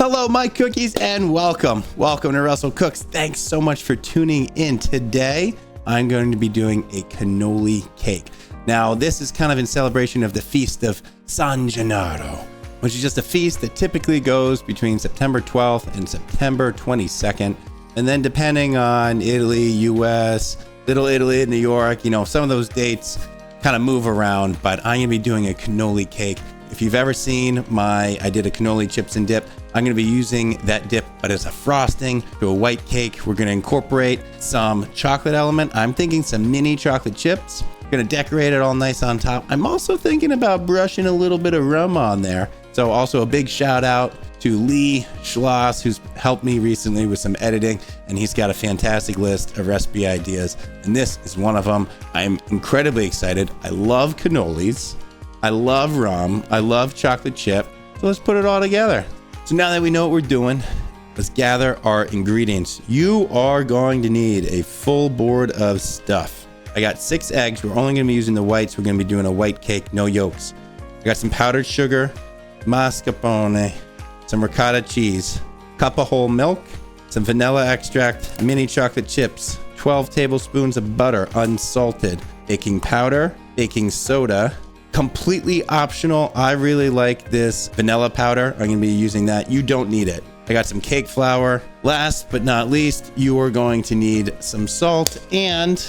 Hello, my cookies, and welcome. Welcome to Russell Cooks. Thanks so much for tuning in. Today, I'm going to be doing a cannoli cake. Now, this is kind of in celebration of the feast of San Gennaro, which is just a feast that typically goes between September 12th and September 22nd. And then depending on Italy, US, Little Italy, New York, some of those dates kind of move around, but I'm going to be doing a cannoli cake. If you've ever seen I did a cannoli chips and dip, I'm going to be using that dip, but as a frosting to a white cake. We're going to incorporate some chocolate element. I'm thinking some mini chocolate chips. Going to decorate it all nice on top. I'm also thinking about brushing a little bit of rum on there. So also a big shout out to Lee Schloss, who's helped me recently with some editing, and he's got a fantastic list of recipe ideas, and this is one of them. I'm incredibly excited. I love cannolis. I love rum. I love chocolate chip. So let's put it all together. So now that we know what we're doing, let's gather our ingredients. You are going to need a full board of stuff. I got 6 eggs. We're only going to be using the whites. We're going to be doing a white cake, no yolks. I got some powdered sugar, mascarpone, some ricotta cheese, cup of whole milk, some vanilla extract, mini chocolate chips, 12 tablespoons of butter, unsalted, baking powder, baking soda. Completely optional. I really like this vanilla powder. I'm going to be using that. You don't need it. I got some cake flour. Last but not least, you are going to need some salt. And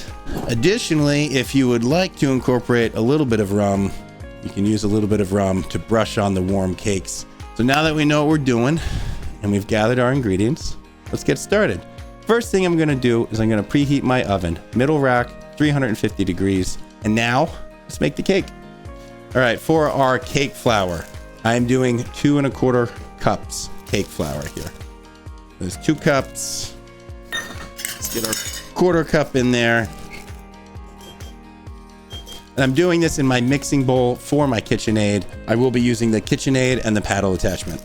additionally, if you would like to incorporate a little bit of rum, you can use a little bit of rum to brush on the warm cakes. So now that we know what we're doing and we've gathered our ingredients, let's get started. First thing I'm going to do is I'm going to preheat my oven. Middle rack, 350 degrees. And now let's make the cake. All right, for our cake flour, I'm doing 2 1/4 cups cake flour here. There's 2 cups. Let's get our 1/4 cup in there. And I'm doing this in my mixing bowl for my KitchenAid. I will be using the KitchenAid and the paddle attachment.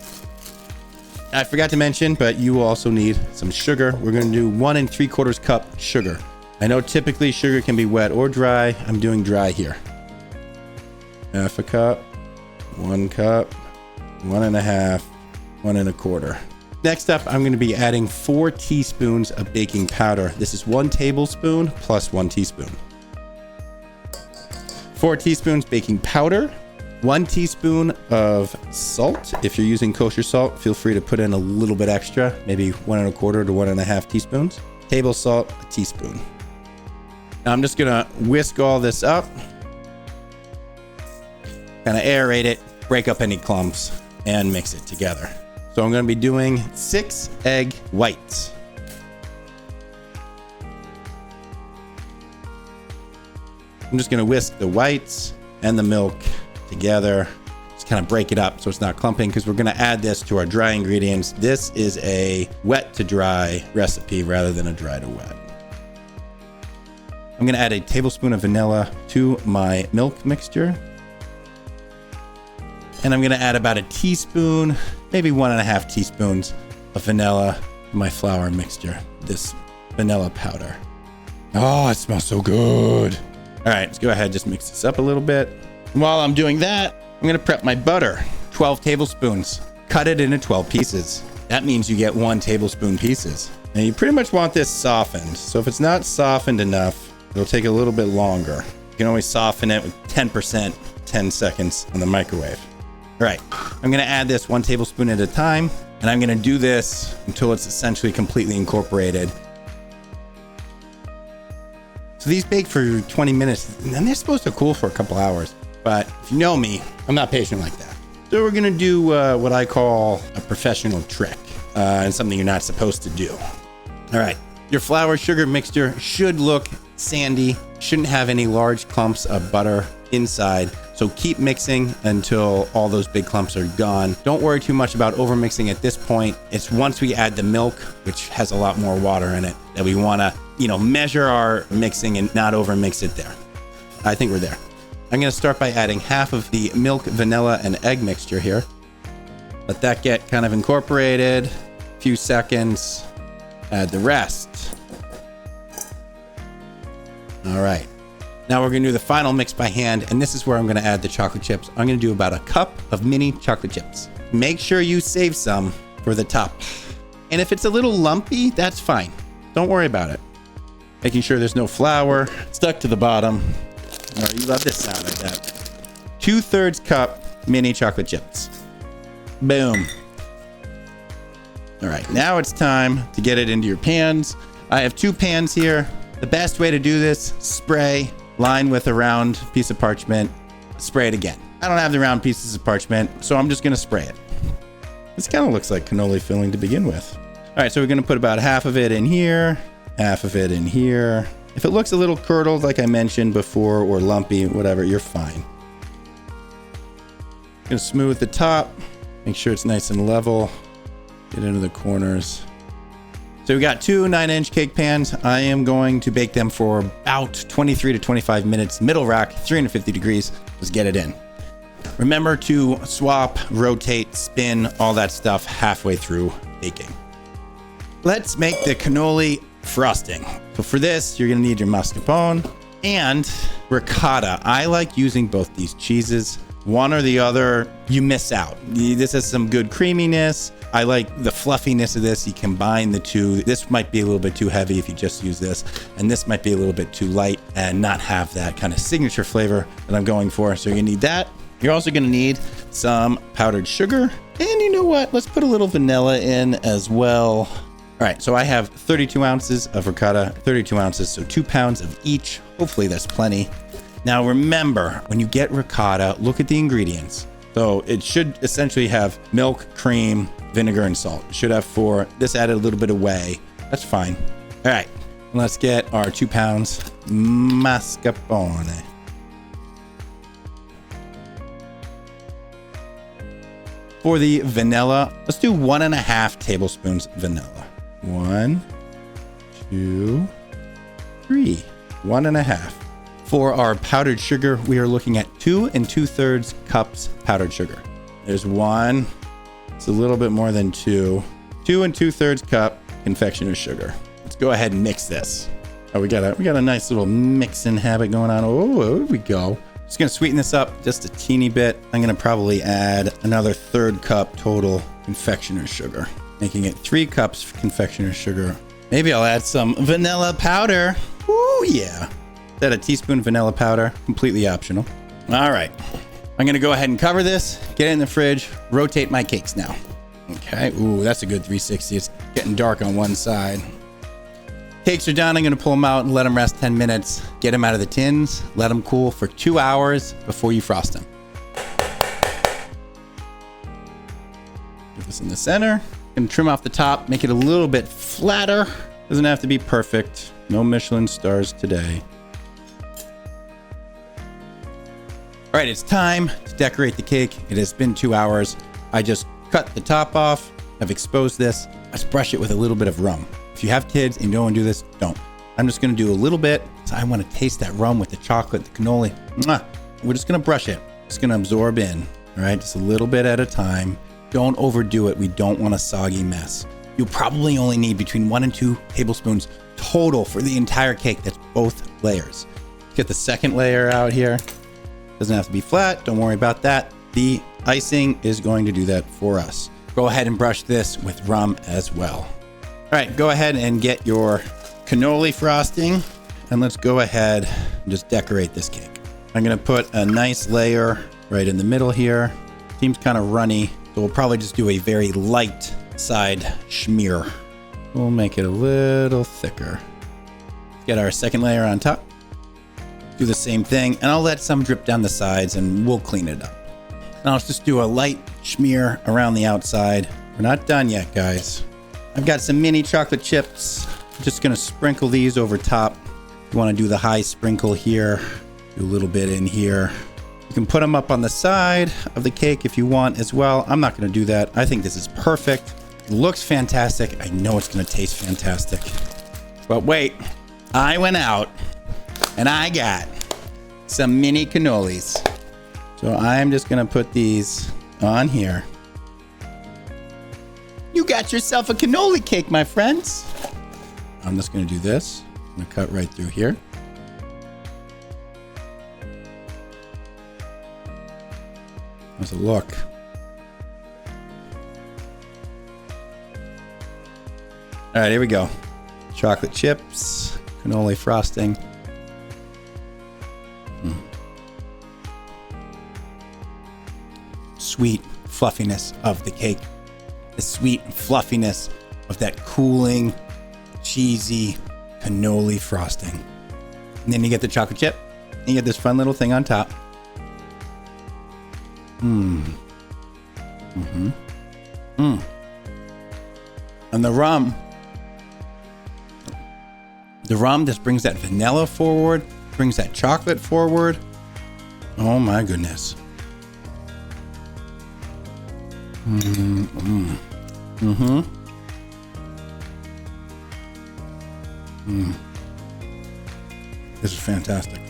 I forgot to mention, but you will also need some sugar. We're going to do 1 3/4 cup sugar. I know typically sugar can be wet or dry. I'm doing dry here. 1/2 cup, 1 cup, 1 1/2, 1 1/4. Next up, I'm going to be adding 4 teaspoons of baking powder. This is 1 tablespoon plus 1 teaspoon. 4 teaspoons baking powder, 1 teaspoon of salt. If you're using kosher salt, feel free to put in a little bit extra, maybe 1 1/4 to 1 1/2 teaspoons. Table salt, a teaspoon. Now I'm just going to whisk all this up. Kind of aerate it, break up any clumps, and mix it together. So I'm going to be doing 6 egg whites. I'm just going to whisk the whites and the milk together. Just kind of break it up so it's not clumping, because we're going to add this to our dry ingredients. This is a wet to dry recipe rather than a dry to wet. I'm going to add a tablespoon of vanilla to my milk mixture. And I'm going to add about a teaspoon, maybe 1 1/2 teaspoons of vanilla to my flour mixture, this vanilla powder. Oh, it smells so good. All right, let's go ahead and just mix this up a little bit. While I'm doing that, I'm going to prep my butter, 12 tablespoons. Cut it into 12 pieces. That means you get 1 tablespoon pieces. And you pretty much want this softened. So if it's not softened enough, it'll take a little bit longer. You can always soften it with 10%, 10 seconds on the microwave. All right, I'm going to add this 1 tablespoon at a time, and I'm going to do this until it's essentially completely incorporated. So these bake for 20 minutes, and they're supposed to cool for a couple hours. But if you know me, I'm not patient like that. So we're going to do what I call a professional trick, and something you're not supposed to do. All right, your flour sugar mixture should look sandy, shouldn't have any large clumps of butter inside. So keep mixing until all those big clumps are gone. Don't worry too much about over mixing at this point. It's once we add the milk, which has a lot more water in it, that we want to, measure our mixing and not over mix it there. I think we're there. I'm going to start by adding half of the milk, vanilla, and egg mixture here. Let that get kind of incorporated. A few seconds. Add the rest. All right. Now we're going to do the final mix by hand, and this is where I'm going to add the chocolate chips. I'm going to do about a cup of mini chocolate chips. Make sure you save some for the top. And if it's a little lumpy, that's fine. Don't worry about it. Making sure there's no flour stuck to the bottom. Oh, you love this sound, I bet. 2/3 cup mini chocolate chips. Boom. All right, now it's time to get it into your pans. I have 2 pans here. The best way to do this, spray, line with a round piece of parchment, spray it again. I don't have the round pieces of parchment, so I'm just gonna spray it. This kind of looks like cannoli filling to begin with. All right, so we're gonna put about half of it in here, half of it in here. If it looks a little curdled, like I mentioned before, or lumpy, whatever, you're fine. Gonna smooth the top, make sure it's nice and level. Get into the corners. So we got 2 9-inch cake pans. I am going to bake them for about 23 to 25 minutes, middle rack, 350 degrees. Let's get it in. Remember to swap, rotate, spin, all that stuff halfway through baking. Let's make the cannoli frosting. So for this, you're gonna need your mascarpone and ricotta. I like using both these cheeses. One or the other, you miss out. This has some good creaminess. I like the fluffiness of this. You combine the two. This might be a little bit too heavy if you just use this, and this might be a little bit too light and not have that kind of signature flavor that I'm going for. So you're gonna need that. You're also gonna need some powdered sugar. And you know what? Let's put a little vanilla in as well. All right, so I have 32 ounces of ricotta, 32 ounces, so 2 pounds of each. Hopefully that's plenty. Now remember, when you get ricotta, look at the ingredients. So it should essentially have milk, cream, vinegar, and salt. It should have 4. This added a little bit of whey. That's fine. All right, let's get our 2 pounds mascarpone. For the vanilla, let's do 1.5 tablespoons vanilla. 1, 2, 3. 1.5. For our powdered sugar, we are looking at 2 2/3 cups powdered sugar. There's 1. It's a little bit more than 2. 2 2/3 cup confectioner's sugar. Let's go ahead and mix this. Oh, we got a nice little mixing habit going on. Oh, there we go. Just gonna sweeten this up just a teeny bit. I'm gonna probably add another 1/3 cup total confectioner's sugar, making it 3 cups confectioner's sugar. Maybe I'll add some vanilla powder. Ooh, yeah. Add a teaspoon vanilla powder, completely optional. All right, I'm gonna go ahead and cover this, get it in the fridge, rotate my cakes now. Okay, ooh, that's a good 360. It's getting dark on one side. Cakes are done. I'm gonna pull them out and let them rest 10 minutes. Get them out of the tins, let them cool for 2 hours before you frost them. Put this in the center. Gonna trim off the top, make it a little bit flatter. Doesn't have to be perfect. No Michelin stars today. All right, it's time to decorate the cake. It has been 2 hours. I just cut the top off. I've exposed this. Let's brush it with a little bit of rum. If you have kids and you don't want to do this, don't. I'm just gonna do a little bit. So I wanna taste that rum with the chocolate, the cannoli. Mwah. We're just gonna brush it. It's gonna absorb in, all right? Just a little bit at a time. Don't overdo it. We don't want a soggy mess. You'll probably only need between 1 and 2 tablespoons total for the entire cake. That's both layers. Get the second layer out here. Doesn't have to be flat. Don't worry about that. The icing is going to do that for us. Go ahead and brush this with rum as well. All right, go ahead and get your cannoli frosting, and let's go ahead and just decorate this cake. I'm gonna put a nice layer right in the middle here. Seems kind of runny, so we'll probably just do a very light side smear. We'll make it a little thicker. Let's get our second layer on top. Do the same thing, and I'll let some drip down the sides and we'll clean it up. Now let's just do a light smear around the outside. We're not done yet, guys. I've got some mini chocolate chips. I'm just gonna sprinkle these over top. You wanna do the high sprinkle here. Do a little bit in here. You can put them up on the side of the cake if you want as well. I'm not gonna do that. I think this is perfect. It looks fantastic. I know it's gonna taste fantastic. But wait, I went out and I got some mini cannolis. So I'm just gonna put these on here. You got yourself a cannoli cake, my friends. I'm just gonna do this. I'm gonna cut right through here. How's it look? All right, here we go. Chocolate chips, cannoli frosting. Sweet fluffiness of the cake. The sweet fluffiness of that cooling, cheesy cannoli frosting. And then you get the chocolate chip. And you get this fun little thing on top. And the rum just brings that vanilla forward, brings that chocolate forward. Oh my goodness. This is fantastic.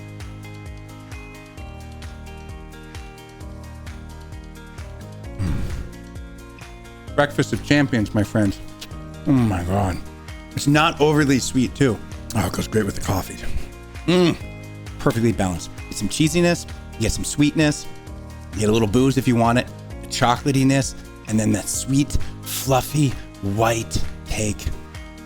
Breakfast of champions, my friends. Oh my God. It's not overly sweet too. Oh, it goes great with the coffee. Perfectly balanced. Get some cheesiness, you get some sweetness, you get a little booze if you want it, the chocolatiness, and then that sweet, fluffy, white cake.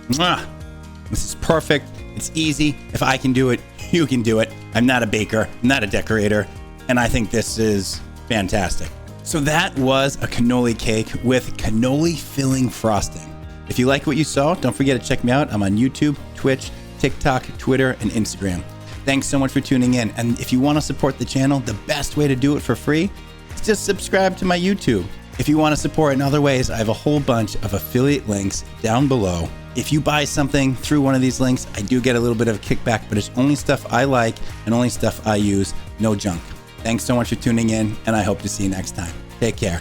This is perfect. It's easy. If I can do it, you can do it. I'm not a baker, I'm not a decorator, and I think this is fantastic. So that was a cannoli cake with cannoli filling frosting. If you like what you saw, don't forget to check me out. I'm on YouTube, Twitch, TikTok, Twitter, and Instagram. Thanks so much for tuning in. And if you want to support the channel, the best way to do it for free is just subscribe to my YouTube. If you want to support in other ways, I have a whole bunch of affiliate links down below. If you buy something through one of these links, I do get a little bit of a kickback, but it's only stuff I like and only stuff I use, no junk. Thanks so much for tuning in, and I hope to see you next time. Take care.